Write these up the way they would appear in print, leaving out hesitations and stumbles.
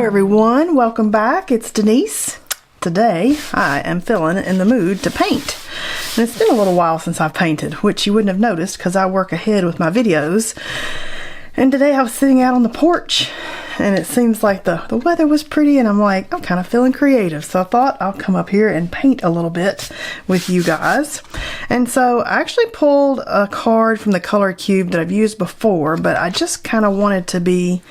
everyone, welcome back. It's Denise. Today I am feeling in the mood to paint. And it's been a little while since I've painted, which you wouldn't have noticed because I work ahead with my videos. And today I was sitting out on the porch and it seems like the weather was pretty and I'm like, I'm kind of feeling creative. So I thought I'll come up here and paint a little bit with you guys. And so I actually pulled a card from the color cube that I've used before, but I just kind of wanted to be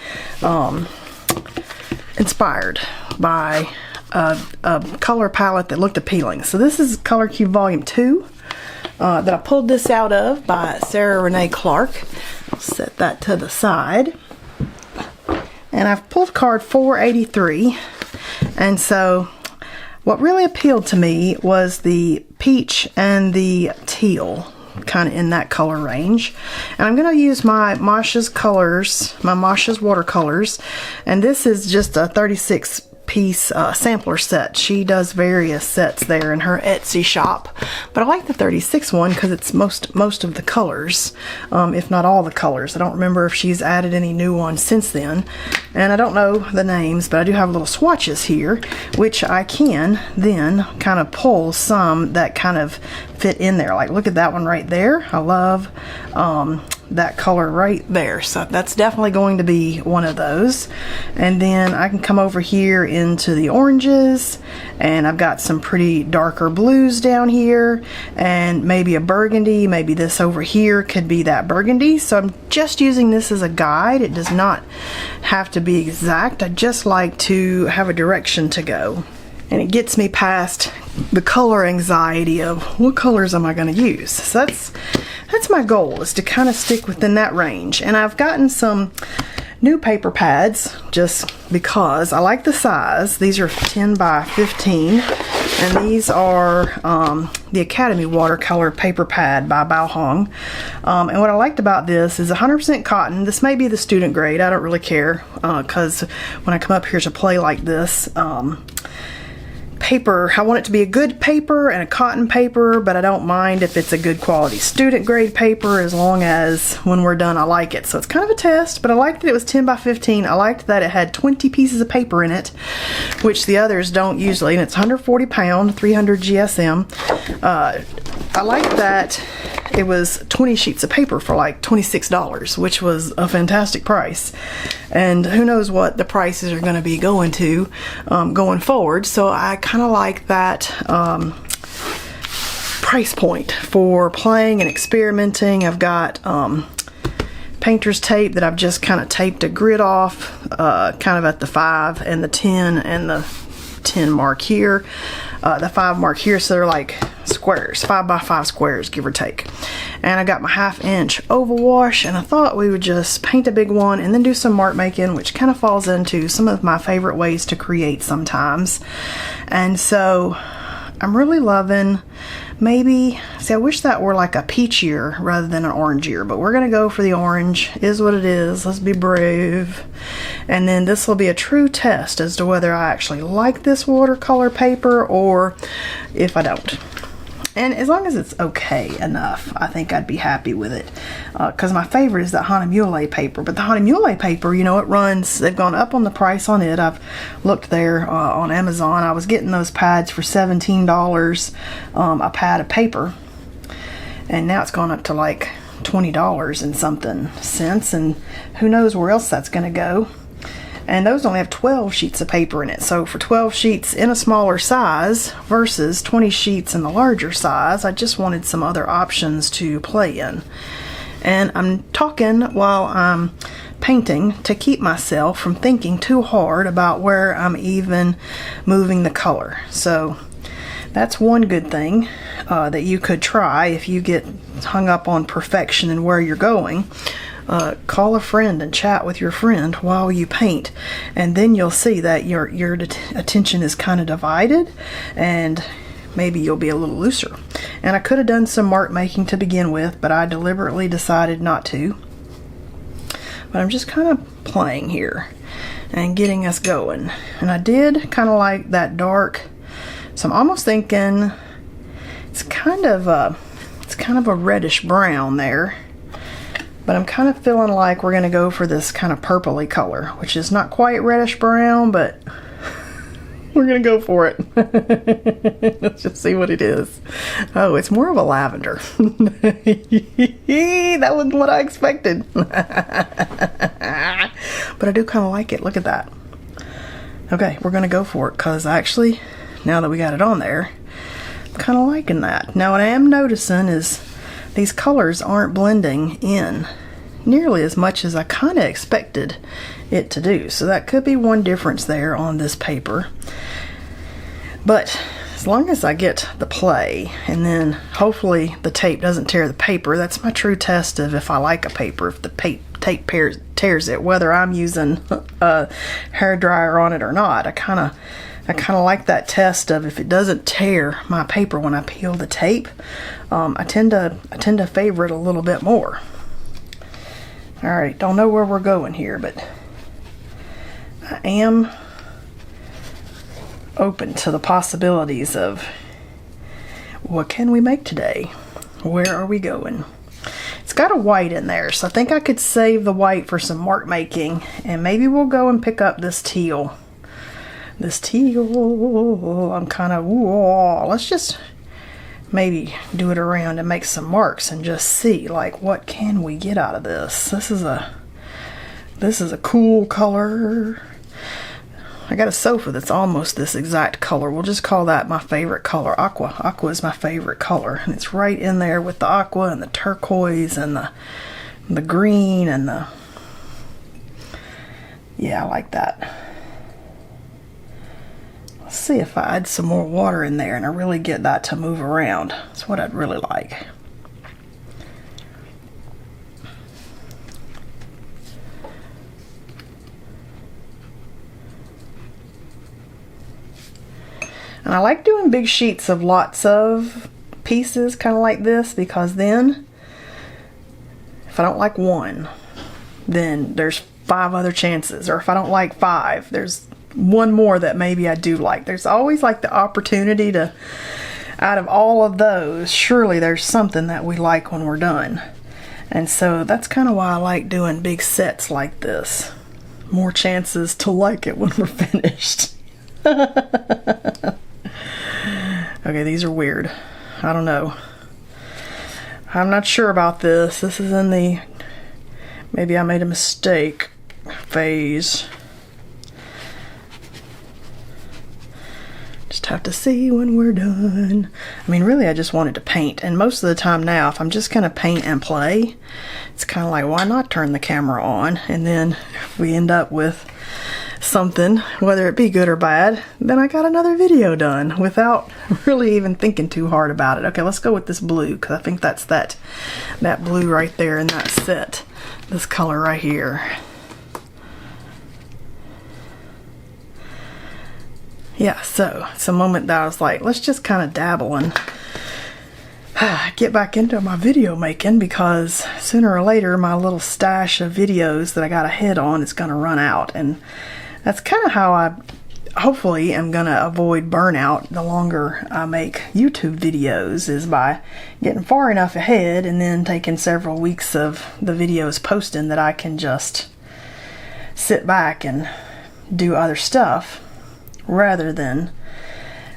inspired by a color palette that looked appealing. So this is Color Cube Volume 2 that I pulled this out of by Sarah Renee Clark. I'll set that to the side. And I've pulled card 483. And so what really appealed to me was the peach and the teal, kind of in that color range. And I'm going to use my Masha's colors, my Masha's watercolors, and this is just a 36 piece sampler set. She does various sets there in her Etsy shop, but I like the 36 one because it's most of the colors, if not all the colors. I don't remember if she's added any new ones since then, and I don't know the names, but I do have little swatches here which I can then kind of pull some that kind of fit in there. Like look at that one right there. I love that color right there, so that's definitely going to be one of those. And then I can come over here into the oranges, and I've got some pretty darker blues down here and maybe a burgundy. Maybe this over here could be that burgundy. So I'm just using this as a guide. It does not have to be exact. I just like to have a direction to go, and it gets me past the color anxiety of what colors am I going to use. So that's my goal, is to kind of stick within that range. And I've gotten some new paper pads just because I like the size. These are 10 by 15, and these are the Academy Watercolor paper pad by Bao Hong. And what I liked about this is 100% cotton. This may be the student grade, I don't really care, because when I come up here to play like this, paper, I want it to be a good paper and a cotton paper, but I don't mind if it's a good quality student grade paper as long as when we're done I like it. So it's kind of a test, but I liked that it was 10 by 15. I liked that it had 20 pieces of paper in it, which the others don't usually, and it's 140 pound, 300 GSM. I like that it was 20 sheets of paper for like $26, which was a fantastic price. And who knows what the prices are going to be going to going forward. So I kind of like that price point for playing and experimenting. I've got painter's tape that I've just kind of taped a grid off kind of at the 5 and the 10 and the 10 mark here, the 5 mark here, so they're like squares, 5 by 5 squares, give or take. And I got my 1/2 inch oval wash, and I thought we would just paint a big one and then do some mark making, which kind of falls into some of my favorite ways to create sometimes. And so I'm really loving, maybe, see, I wish that were like a peachier rather than an orangier, but we're gonna go for the orange. Is what it is. Let's be brave. And then this will be a true test as to whether I actually like this watercolor paper or if I don't. And as long as it's okay enough, I think I'd be happy with it. Because my favorite is the Hahnemühle paper. But the Hahnemühle paper, you know, it runs, they've gone up on the price on it. I've looked there on Amazon. I was getting those pads for $17 a pad of paper. And now it's gone up to like $20 and something cents. And who knows where else that's going to go. And those only have 12 sheets of paper in it. So for 12 sheets in a smaller size versus 20 sheets in the larger size, I just wanted some other options to play in. And I'm talking while I'm painting to keep myself from thinking too hard about where I'm even moving the color. So that's one good thing that you could try if you get hung up on perfection and where you're going. Call a friend and chat with your friend while you paint, and then you'll see that your attention is kind of divided, and maybe you'll be a little looser. And I could have done some mark making to begin with, but I deliberately decided not to. But I'm just kind of playing here and getting us going. And I did kind of like that dark, so I'm almost thinking it's kind of a reddish brown there. But I'm kind of feeling like we're going to go for this kind of purpley color, which is not quite reddish brown, but we're going to go for it. Let's just see what it is. Oh, it's more of a lavender. That wasn't what I expected. But I do kind of like it. Look at that. Okay, we're going to go for it because actually, now that we got it on there, I'm kind of liking that. Now what I am noticing is these colors aren't blending in nearly as much as I kind of expected it to do. So that could be one difference there on this paper. But as long as I get the play, and then hopefully the tape doesn't tear the paper, that's my true test of if I like a paper, if the tape tears it, whether I'm using a hair dryer on it or not. I kind of like that test of if it doesn't tear my paper when I peel the tape. I tend to favor it a little bit more. All right, don't know where we're going here, but I am open to the possibilities of what can we make today? Where are we going? It's got a white in there, so I think I could save the white for some mark making, and maybe we'll go and pick up this teal. This teal, I'm kind of, let's just maybe do it around and make some marks and just see like what can we get out of this. This is a cool color. I got a sofa that's almost this exact color. We'll just call that my favorite color, aqua. Aqua is my favorite color, and it's right in there with the aqua and the turquoise and the green and the, yeah, I like that. Let's see if I add some more water in there and I really get that to move around. That's what I'd really like. And I like doing big sheets of lots of pieces, kind of like this, because then if I don't like one, then there's 5 other chances. Or if I don't like 5, there's one more that maybe I do like. There's always like the opportunity to, out of all of those, surely there's something that we like when we're done. And so that's kind of why I like doing big sets like this. More chances to like it when we're finished. Okay, these are weird. I don't know. I'm not sure about this. This is in the maybe I made a mistake phase. Just have to see when we're done. I mean, really, I just wanted to paint. And most of the time now, if I'm just going to paint and play, it's kind of like, why not turn the camera on? And then if we end up with something, whether it be good or bad, then I got another video done without really even thinking too hard about it. Okay, let's go with this blue, because I think that's that blue right there in that set. This color right here. Yeah, so it's a moment that I was like, let's just kind of dabble and get back into my video making, because sooner or later my little stash of videos that I got a head on is going to run out. And that's kind of how I hopefully am going to avoid burnout the longer I make YouTube videos, is by getting far enough ahead and then taking several weeks of the videos posting that I can just sit back and do other stuff, rather than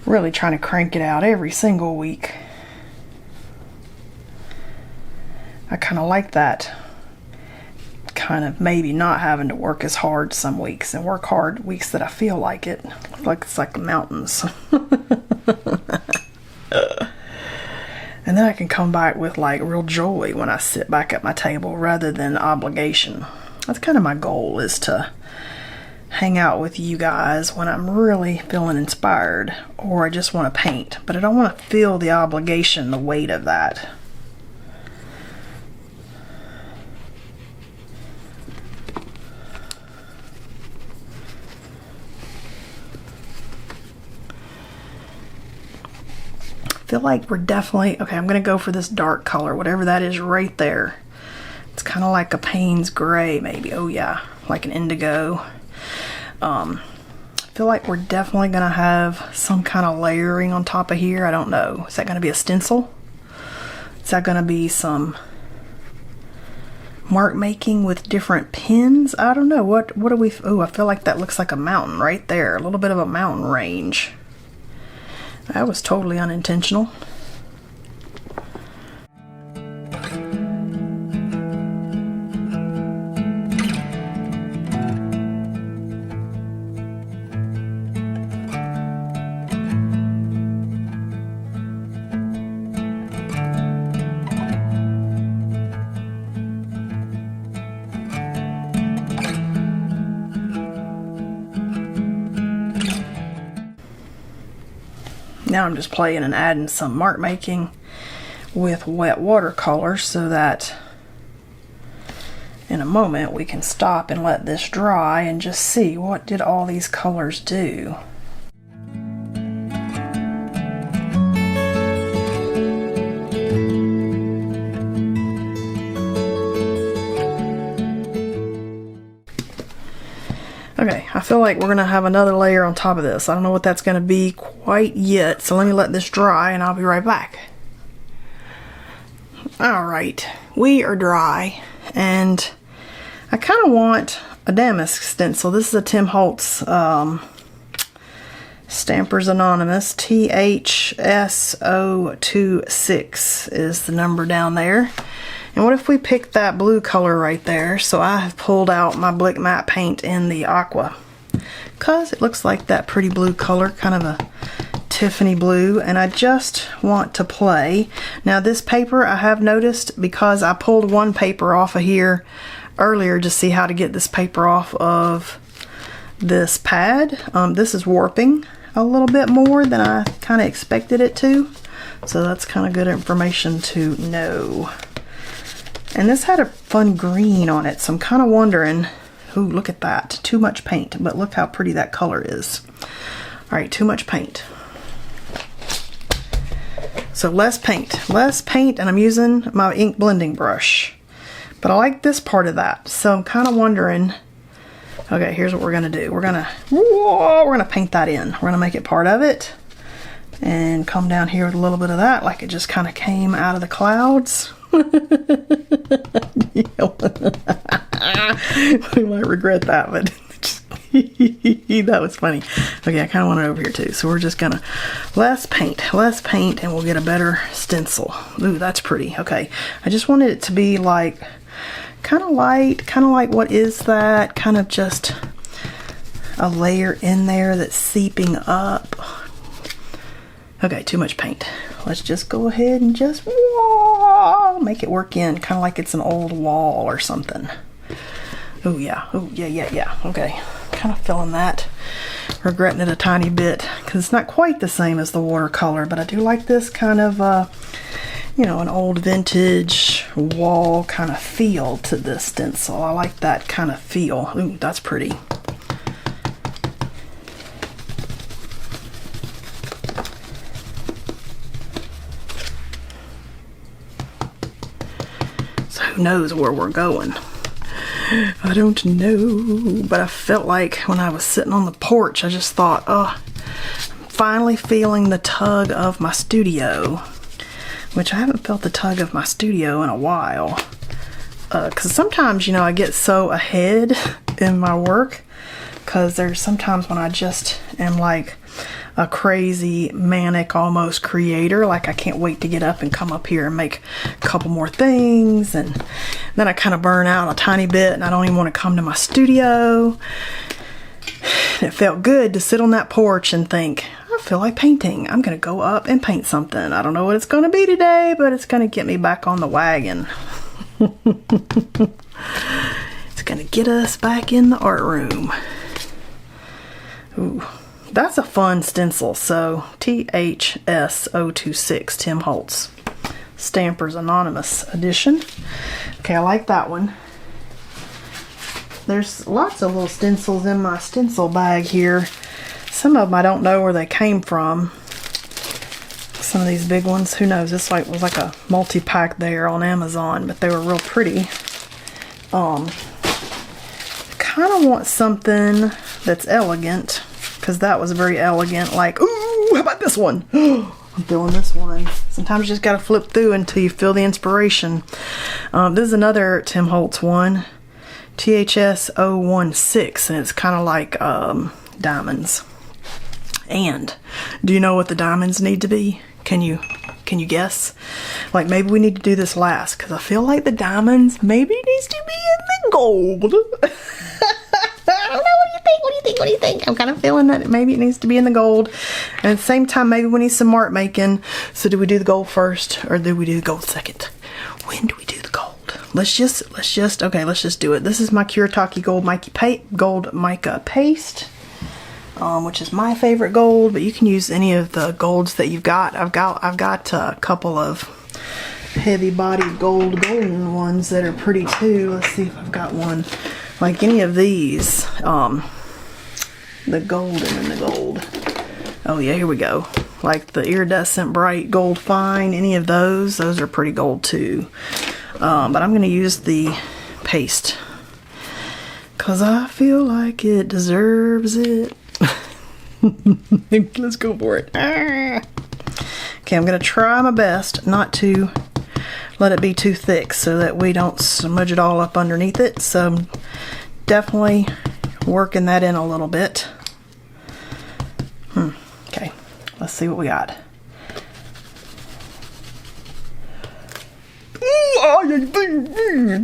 really trying to crank it out every single week. I kind of like that, kind of maybe not having to work as hard some weeks and work hard weeks that I feel like it. Like it's like the mountains. And then I can come back with like real joy when I sit back at my table rather than obligation. That's kind of my goal, is to hang out with you guys when I'm really feeling inspired, or I just want to paint, but I don't want to feel the obligation, the weight of that. I feel like we're definitely, okay, I'm going to go for this dark color, whatever that is right there. It's kind of like a Payne's gray maybe. Oh yeah, like an indigo. I feel like we're definitely going to have some kind of layering on top of here. I don't know. Is that going to be a stencil? Is that going to be some mark making with different pens. I don't know, what do we, oh, I feel like that looks like a mountain right there, a little bit of a mountain range. That was totally unintentional. Now I'm just playing and adding some mark making with wet watercolors so that in a moment we can stop and let this dry and just see what did all these colors do. Okay, I feel like we're gonna have another layer on top of this. I don't know what that's gonna be quite yet, so let me let this dry and I'll be right back. Alright, we are dry, and I kind of want a damask stencil. This is a Tim Holtz Stampers Anonymous, THS026 is the number down there. And what if we pick that blue color right there? So I have pulled out my Blick matte paint in the aqua, because it looks like that pretty blue color, kind of a Tiffany blue, and I just want to play. Now this paper, I have noticed, because I pulled one paper off of here earlier to see how to get this paper off of this pad. This is warping a little bit more than I kind of expected it to, so that's kind of good information to know. And this had a fun green on it, so I'm kind of wondering, ooh, look at that, too much paint, but look how pretty that color is. All right, too much paint. So less paint, and I'm using my ink blending brush. But I like this part of that, so I'm kind of wondering, okay, here's what we're gonna do. We're gonna paint that in. We're gonna make it part of it, and come down here with a little bit of that, like it just kind of came out of the clouds. We might regret that, but that was funny. Okay, I kind of want it over here too, so we're just gonna less paint, and we'll get a better stencil. Ooh, that's pretty. Okay, I just wanted it to be like kind of light, kind of like, what is that, kind of just a layer in there that's seeping up. Okay, too much paint. Let's just go ahead and just make it work in, kind of like it's an old wall or something. Oh yeah, oh yeah. Okay, kind of feeling that. Regretting it a tiny bit, because it's not quite the same as the watercolor, but I do like this kind of, you know, an old vintage wall kind of feel to this stencil. I like that kind of feel. Ooh, that's pretty. Who knows where we're going? I don't know, but I felt like when I was sitting on the porch, I just thought, oh, I'm finally feeling the tug of my studio, which I haven't felt the tug of my studio in a while, because sometimes, you know, I get so ahead in my work, because there's sometimes when I just am like a crazy, manic, almost creator. Like I can't wait to get up and come up here and make a couple more things, and then I kind of burn out a tiny bit and I don't even want to come to my studio. And it felt good to sit on that porch and think, I feel like painting. I'm gonna go up and paint something. I don't know what it's gonna be today, but it's gonna get me back on the wagon. It's gonna get us back in the art room. Ooh. That's a fun stencil. So THS026, Tim Holtz Stampers Anonymous edition. Okay, I like that one. There's lots of little stencils in my stencil bag here. Some of them I don't know where they came from. Some of these big ones, who knows? This was like a multi-pack there on Amazon, but they were real pretty. Kind of want something that's elegant, because that was very elegant. Like, ooh, how about this one? I'm feeling this one. Sometimes you just gotta flip through until you feel the inspiration. This is another Tim Holtz one, THS 016, and it's kind of like diamonds. And do you know what the diamonds need to be? Can you guess? Like, maybe we need to do this last, because I feel like the diamonds maybe needs to be in the gold. I don't know, what do you think? I'm kind of feeling that maybe it needs to be in the gold. And at the same time, maybe we need some mark making. So do we do the gold first, or do we do the gold second? When do we do the gold? Let's just do it. This is my Kuretake gold mica paste, which is my favorite gold, but you can use any of the golds that you've got. I've got a couple of heavy bodied golden ones that are pretty too. Let's see if I've got one like any of these. The gold and the gold. Oh yeah, here we go. Like the iridescent bright gold fine, any of those are pretty gold too. But I'm gonna use the paste because I feel like it deserves it. Let's go for it. Okay, I'm gonna try my best not to let it be too thick so that we don't smudge it all up underneath it. So I'm definitely working that in a little bit. Okay, let's see what we got.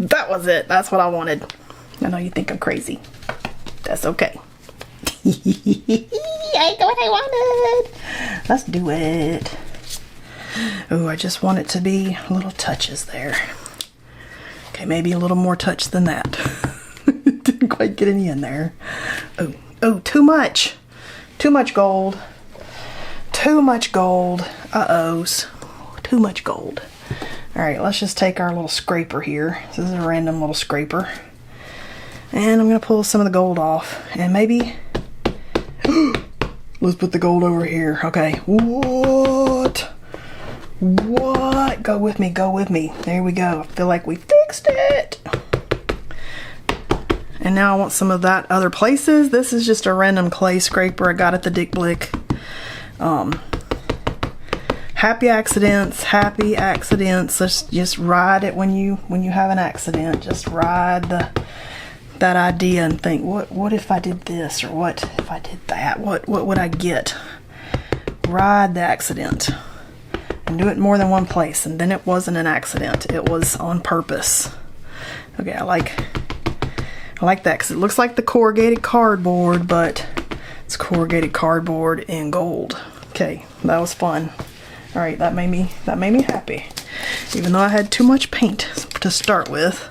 That was it. That's what I wanted. I know you think I'm crazy. That's okay. I got what I wanted. Let's do it. Oh, I just want it to be little touches there. Okay, maybe a little more touch than that. Didn't quite get any in there. Oh, too much. Too much gold. Too much gold. Uh-ohs. Too much gold. Alright, let's just take our little scraper here. This is a random little scraper. And I'm going to pull some of the gold off. And maybe... let's put the gold over here. Okay. What? Go with me. Go with me. There we go. I feel like we fixed it. And now I want some of that other places. This is just a random clay scraper I got at the Dick Blick. Happy accidents. Let's just ride it when you have an accident. Just ride that idea and think, what if I did this, or what if I did that? What would I get? Ride the accident and do it more than one place, and then it wasn't an accident. It was on purpose. Okay, I like that because it looks like the corrugated cardboard, but it's corrugated cardboard in gold. Okay, that was fun. All right, that made me happy. Even though I had too much paint to start with,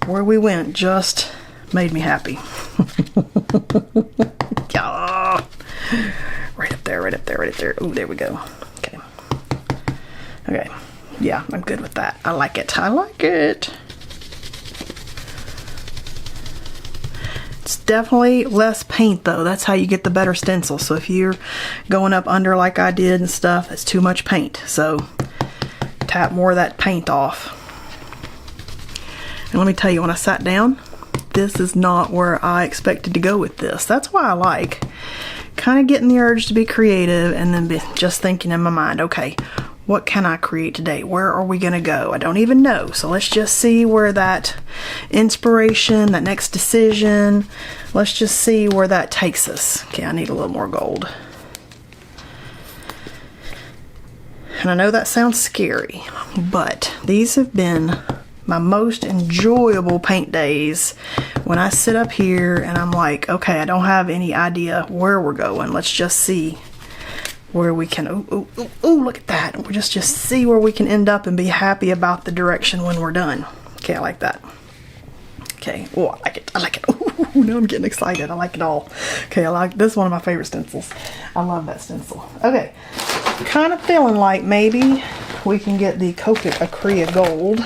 where we went just made me happy. Yeah. Right up there. Oh, there we go. Okay. Yeah, I'm good with that. I like it. It's definitely less paint though. That's how you get the better stencil. So if you're going up under like I did and stuff, it's too much paint. So tap more of that paint off. And let me tell you, when I sat down, this is not where I expected to go with this. That's why I like kind of getting the urge to be creative and then just thinking in my mind, okay, what can I create today? Where are we going to go? I don't even know. So let's just see where that inspiration, that next decision, let's just see where that takes us. Okay, I need a little more gold. And I know that sounds scary, but these have been my most enjoyable paint days when I sit up here and I'm like, okay, I don't have any idea where we're going. Let's just see where we can, oh, look at that. We'll just see where we can end up and be happy about the direction when we're done. Okay, I like that. Okay, oh, I like it. Oh, now I'm getting excited. I like it all. Okay, this is one of my favorite stencils. I love that stencil. Okay, kind of feeling like maybe we can get the Copic Acrylic Gold.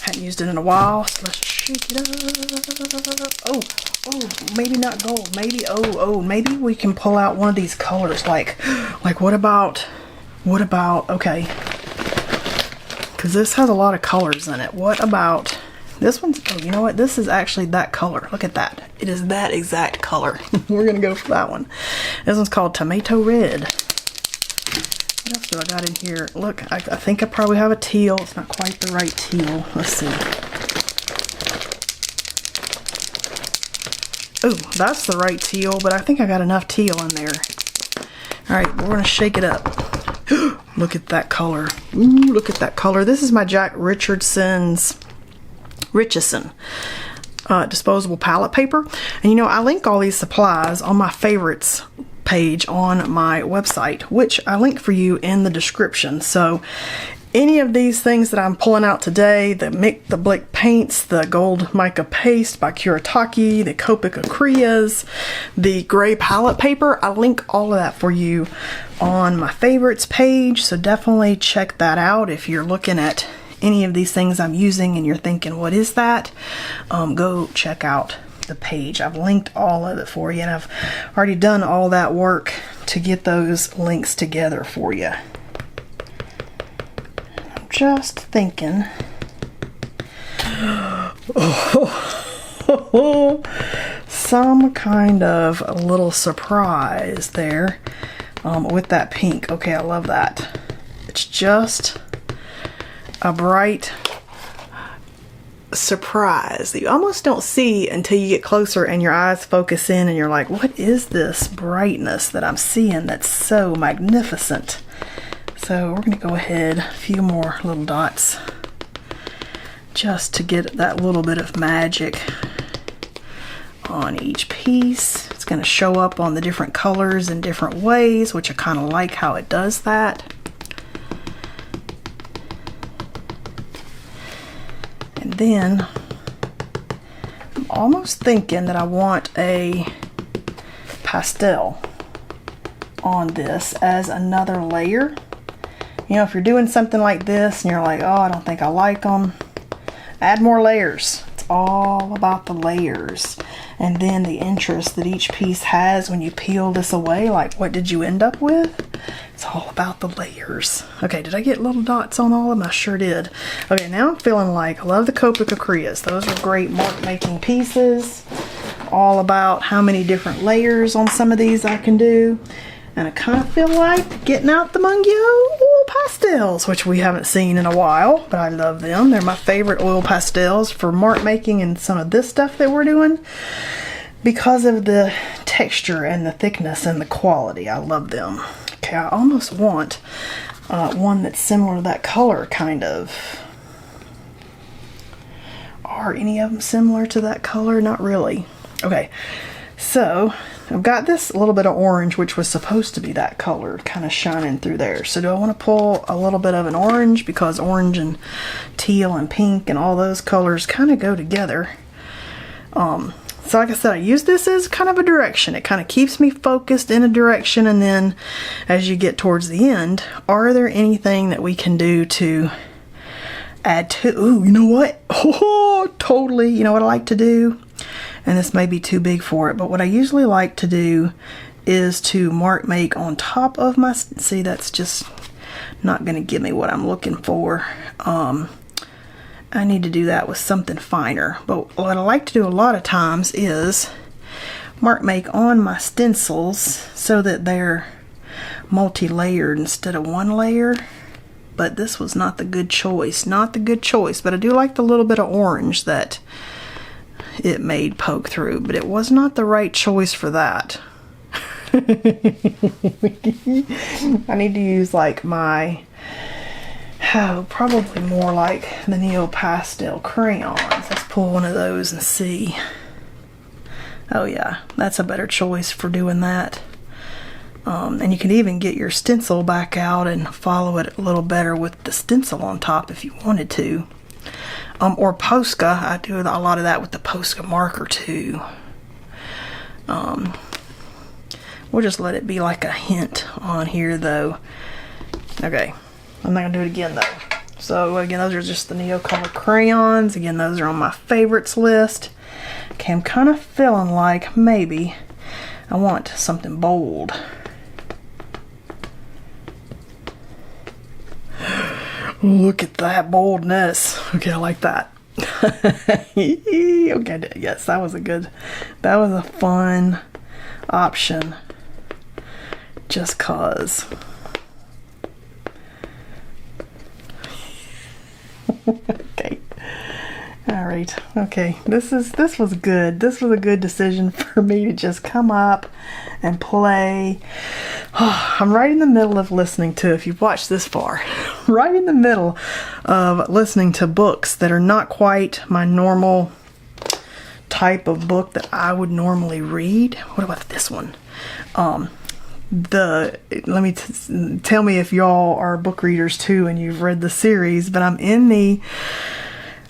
Hadn't used it in a while, so let's shake it up. Oh, maybe not gold. Maybe, maybe we can pull out one of these colors. Like what about, okay, because this has a lot of colors in it. What about This one's, oh, you know what? This is actually that color. Look at that. It is that exact color. We're gonna go for that one. This one's called Tomato Red. What else do I got in here? Look, I think I probably have a teal. It's not quite the right teal. Let's see. Oh, that's the right teal, but I think I got enough teal in there. All right, we're gonna shake it up. Look at that color. Ooh, look at that color. This is my Jack Richardson disposable palette paper. And you know, I link all these supplies on my favorites page on my website, which I link for you in the description. So any of these things that I'm pulling out today, the Blick paints, the gold mica paste by Kuretake, the Copic Acrylics, the gray palette paper, I link all of that for you on my favorites page. So definitely check that out if you're looking at any of these things I'm using and you're thinking, what is that? Go check out the page. I've linked all of it for you, and I've already done all that work to get those links together for you. I'm just thinking, some kind of a little surprise there with that pink. Okay, I love that. It's just a bright surprise that you almost don't see until you get closer and your eyes focus in and you're like, what is this brightness that I'm seeing that's so magnificent? So we're going to go ahead, a few more little dots just to get that little bit of magic on each piece. It's going to show up on the different colors in different ways, which I kind of like how it does that. And then I'm almost thinking that I want a pastel on this as another layer. You know, if you're doing something like this and you're like, oh, I don't think I like them, add more layers. It's all about the layers. And then the interest that each piece has when you peel this away, like what did you end up with? It's all about the layers. Okay, did I get little dots on all of them? I sure did. Okay, now I'm feeling like I love the Copic Acrylics. Those are great mark making pieces. All about how many different layers on some of these I can do. And I kind of feel like getting out the Mungyo oil pastels, which we haven't seen in a while, but I love them. They're my favorite oil pastels for mark making and some of this stuff that we're doing because of the texture and the thickness and the quality. I love them. Okay, I almost want one that's similar to that color, kind of. Are any of them similar to that color? Not really. Okay, so I've got this little bit of orange, which was supposed to be that color, kind of shining through there. So do I want to pull a little bit of an orange, because orange and teal and pink and all those colors kind of go together. So like I said, I use this as kind of a direction. It kind of keeps me focused in a direction, and then as you get towards the end, are there anything that we can do to add to? Ooh, you know what? Oh, totally. You know what I like to do? And this may be too big for it, but what I usually like to do is to mark make on top of my, see, that's just not going to give me what I'm looking for. I need to do that with something finer. But what I like to do a lot of times is mark make on my stencils so that they're multi-layered instead of one layer. But this was not the good choice. Not the good choice, but I do like the little bit of orange that it made poke through, but it was not the right choice for that. I need to use like my, probably more like the Neo Pastel crayons. Let's pull one of those and see. Oh yeah, that's a better choice for doing that. And you can even get your stencil back out and follow it a little better with the stencil on top if you wanted to. Or Posca. I do a lot of that with the Posca marker too. We'll just let it be like a hint on here though. Okay, I'm not gonna do it again though. So again, those are just the Neo Color crayons. Again, those are on my favorites list. Okay, I'm kind of feeling like maybe I want something bold. Look at that boldness. Okay, I like that. Okay, yes, that was a fun option. Just cause. Okay. All right. Okay. This was good. This was a good decision for me to just come up and play. Oh, I'm right in the middle of listening to, if you've watched this far, right in the middle of listening to books that are not quite my normal type of book that I would normally read. What about this one? Tell me if y'all are book readers too and you've read the series, but I'm in the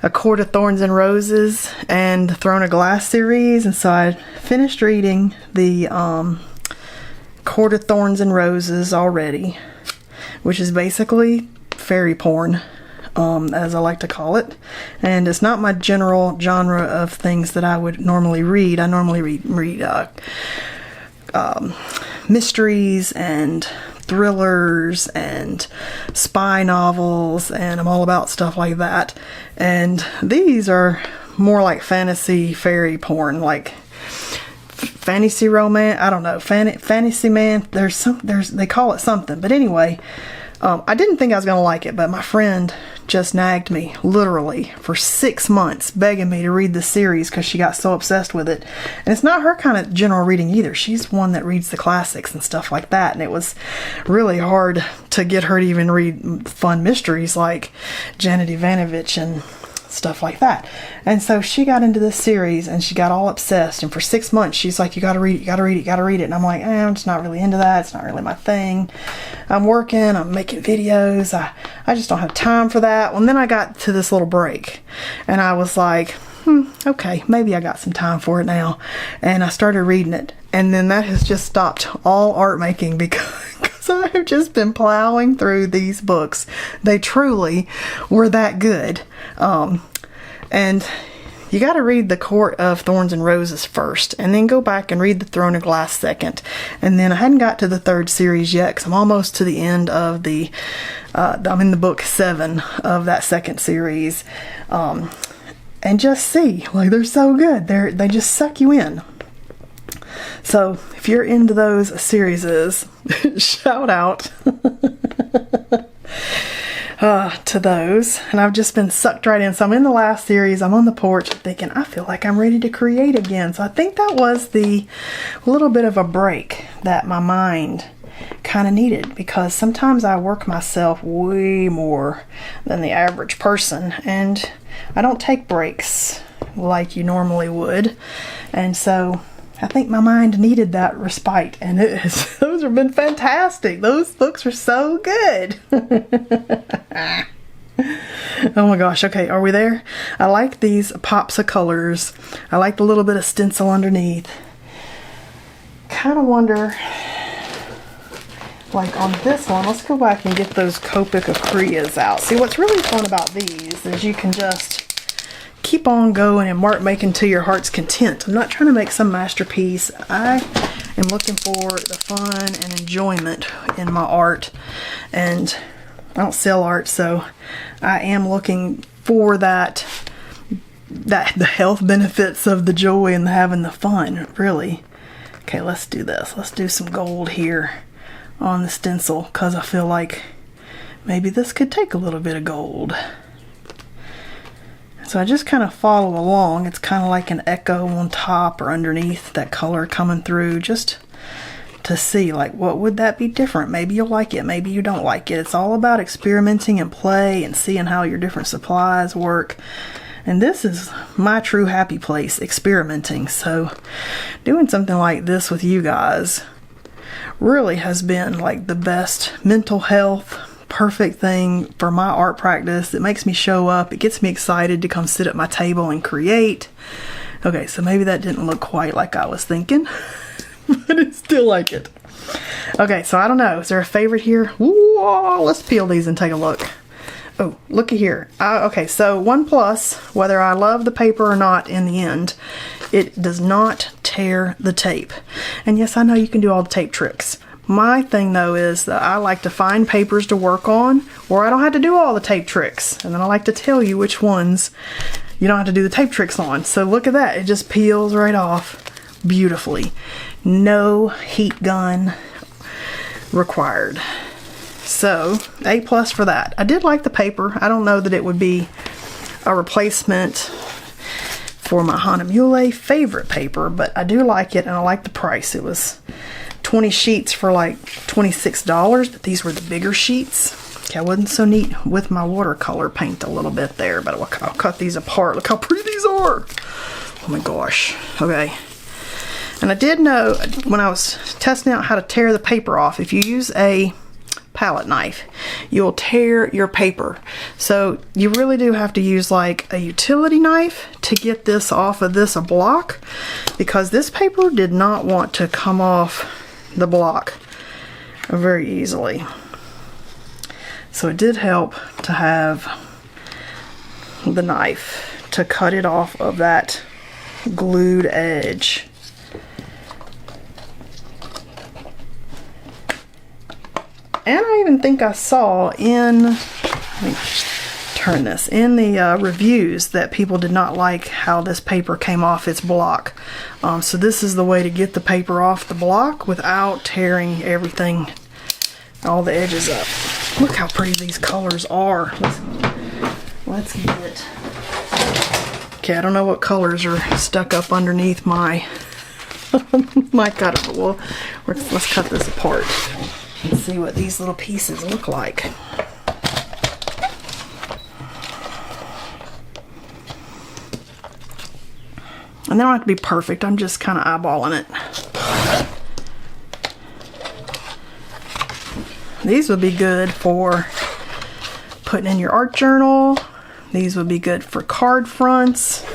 A Court of Thorns and Roses and the Throne of Glass series, and so I finished reading the Court of Thorns and Roses already, which is basically fairy porn, as I like to call it, and it's not my general genre of things that I would normally read. I normally read mysteries and thrillers and spy novels, and I'm all about stuff like that. And these are more like fantasy fairy porn, like fantasy romance. I don't know, fantasy man. They call it something. But anyway, I didn't think I was gonna like it, but my friend just nagged me literally for 6 months, begging me to read the series because she got so obsessed with it. And it's not her kind of general reading either. She's one that reads the classics and stuff like that, and it was really hard to get her to even read fun mysteries like Janet Ivanovich and stuff like that. And so she got into this series and she got all obsessed, and for 6 months she's like, you gotta read it, you gotta read it, you gotta read it. And I'm like, I'm just not really into that. It's not really my thing. I'm working, I'm making videos, I just don't have time for that. Well, and then I got to this little break and I was like, okay, maybe I got some time for it now. And I started reading it, and then that has just stopped all art making because I have just been plowing through these books. They truly were that good. And you got to read the Court of Thorns and Roses first, and then go back and read the Throne of Glass second. And then I hadn't got to the third series yet because I'm almost to the end of I'm in the book 7 of that second series. And just see, like, they're so good. They just suck you in. So if you're into those series, shout out to those. And I've just been sucked right in. So I'm in the last series. I'm on the porch thinking, I feel like I'm ready to create again. So I think that was the little bit of a break that my mind kind of needed, because sometimes I work myself way more than the average person, and I don't take breaks like you normally would. And so I think my mind needed that respite, and those have been fantastic. Those books are so good. Oh my gosh. Okay, are we there? I like these pops of colors. I like the little bit of stencil underneath. Kind of wonder, like on this one, let's go back and get those Copic Acryas out. See, what's really fun about these is you can just keep on going and mark making to your heart's content. I'm not trying to make some masterpiece. I am looking for the fun and enjoyment in my art, and I don't sell art, so I am looking for the health benefits of the joy and having the fun, really. Okay, let's do this. Let's do some gold here on the stencil, because I feel like maybe this could take a little bit of gold. So I just kind of follow along. It's kind of like an echo on top or underneath, that color coming through, just to see, like, what would that be different? Maybe you'll like it, maybe you don't like it. It's all about experimenting and play and seeing how your different supplies work. And this is my true happy place, experimenting. So doing something like this with you guys really has been like the best mental health, perfect thing for my art practice. It makes me show up. It gets me excited to come sit at my table and create. Okay, so maybe that didn't look quite like I was thinking, but it's still like it. Okay, so I don't know. Is there a favorite here? Ooh, let's peel these and take a look. Oh, looky here. Okay, so one plus, whether I love the paper or not in the end, it does not tear the tape. And yes, I know you can do all the tape tricks. My thing though is that I like to find papers to work on where I don't have to do all the tape tricks. And then I like to tell you which ones you don't have to do the tape tricks on. So look at that, it just peels right off beautifully. No heat gun required. So A+ for that. I did like the paper. I don't know that it would be a replacement for my Hahnemühle favorite paper, but I do like it and I like the price. It was 20 sheets for like $26, but these were the bigger sheets. Okay, I wasn't so neat with my watercolor paint a little bit there, but I'll cut these apart. Look how pretty these are. Oh my gosh. Okay. And I did know when I was testing out how to tear the paper off, if you use a palette knife, you'll tear your paper. So you really do have to use like a utility knife to get this off of this block, because this paper did not want to come off the block very easily. So it did help to have the knife to cut it off of that glued edge. And I even think I saw in, let me turn this, in the reviews that people did not like how this paper came off its block. So this is the way to get the paper off the block without tearing everything, all the edges up. Look how pretty these colors are. Let's get it. Okay, I don't know what colors are stuck up underneath my my cutter, but let's cut this apart and see what these little pieces look like. And they don't have to be perfect, I'm just kind of eyeballing it. These would be good for putting in your art journal. These would be good for card fronts.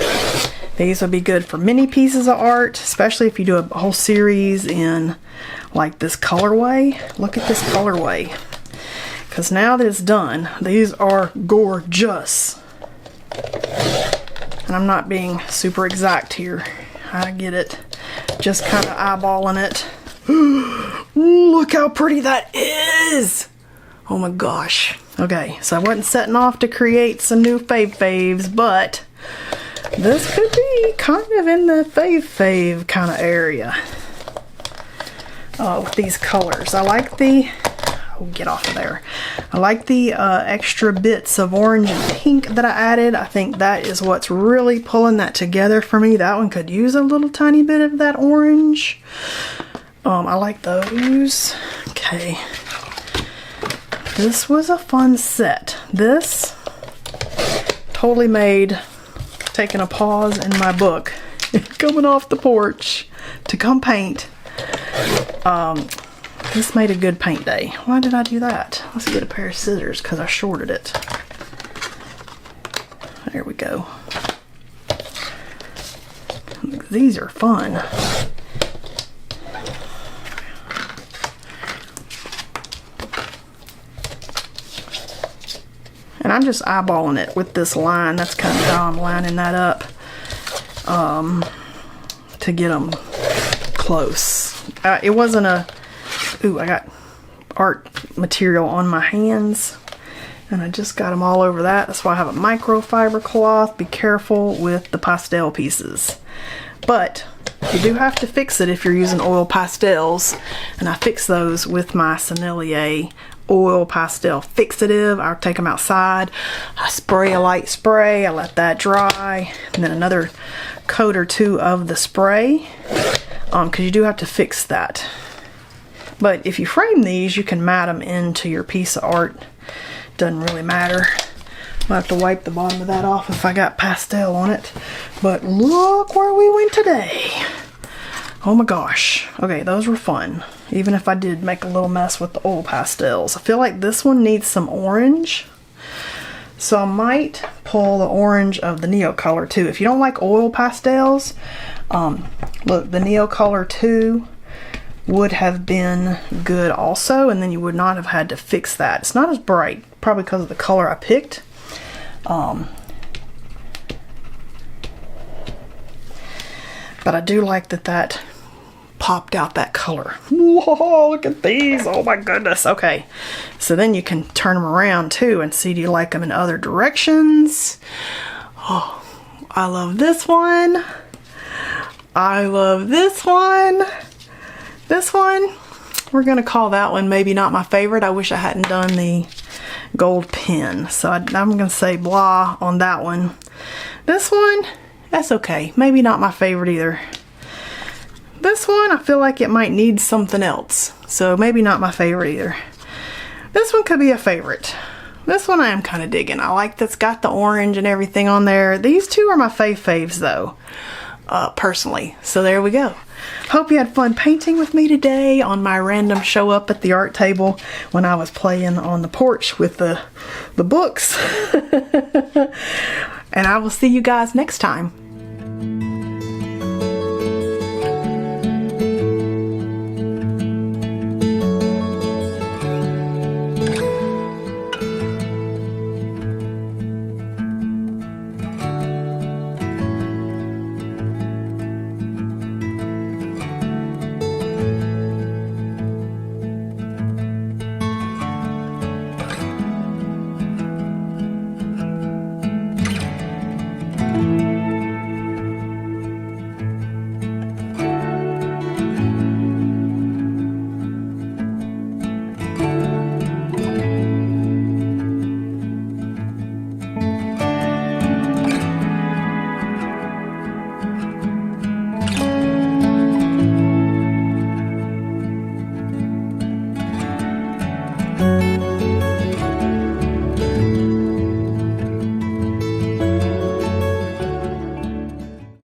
These would be good for mini pieces of art, especially if you do a whole series in like this colorway. Look at this colorway. Because now that it's done, these are gorgeous. And I'm not being super exact here. I get it. Just kind of eyeballing it. Look how pretty that is! Oh my gosh. Okay, so I wasn't setting off to create some new faves, but this could be kind of in the fave kind of area. With these colors. I like the, oh, get off of there. I like the extra bits of orange and pink that I added. I think that is what's really pulling that together for me. That one could use a little tiny bit of that orange. I like those. Okay. This was a fun set. This totally made taking a pause in my book, coming off the porch to come paint. This made a good paint day. Why did I do that? Let's get a pair of scissors because I shorted it. There we go. These are fun. And I'm just eyeballing it with this line. That's kind of how I'm lining that up to get them close. It wasn't a, ooh, I got art material on my hands and I just got them all over that. That's why I have a microfiber cloth. Be careful with the pastel pieces. But you do have to fix it if you're using oil pastels, and I fix those with my Sennelier oil pastel fixative. I take them outside, I spray a light spray, I let that dry, and then another coat or two of the spray, because you do have to fix that. But if you frame these, you can mat them into your piece of art. Doesn't really matter. I'll have to wipe the bottom of that off if I got pastel on it. But look where we went today. Oh my gosh. Okay, those were fun. Even if I did make a little mess with the oil pastels. I feel like this one needs some orange. So I might pull the orange of the Neocolor 2. If you don't like oil pastels, look, the Neocolor 2 would have been good also, and then you would not have had to fix that. It's not as bright, probably because of the color I picked. But I do like that popped out that color. Whoa, look at these. Oh my goodness. Okay, so then you can turn them around too and see, do you like them in other directions? Oh, I love this one. I love this one. This one, we're gonna call that one maybe not my favorite. I wish I hadn't done the gold pen. So I'm gonna say blah on that one. This one, that's okay. Maybe not my favorite either. This one, I feel like it might need something else. So maybe not my favorite either. This one could be a favorite. This one I am kind of digging. I like that's got the orange and everything on there. These two are my faves though, personally. So there we go. Hope you had fun painting with me today on my random show up at the art table when I was playing on the porch with the books. And I will see you guys next time.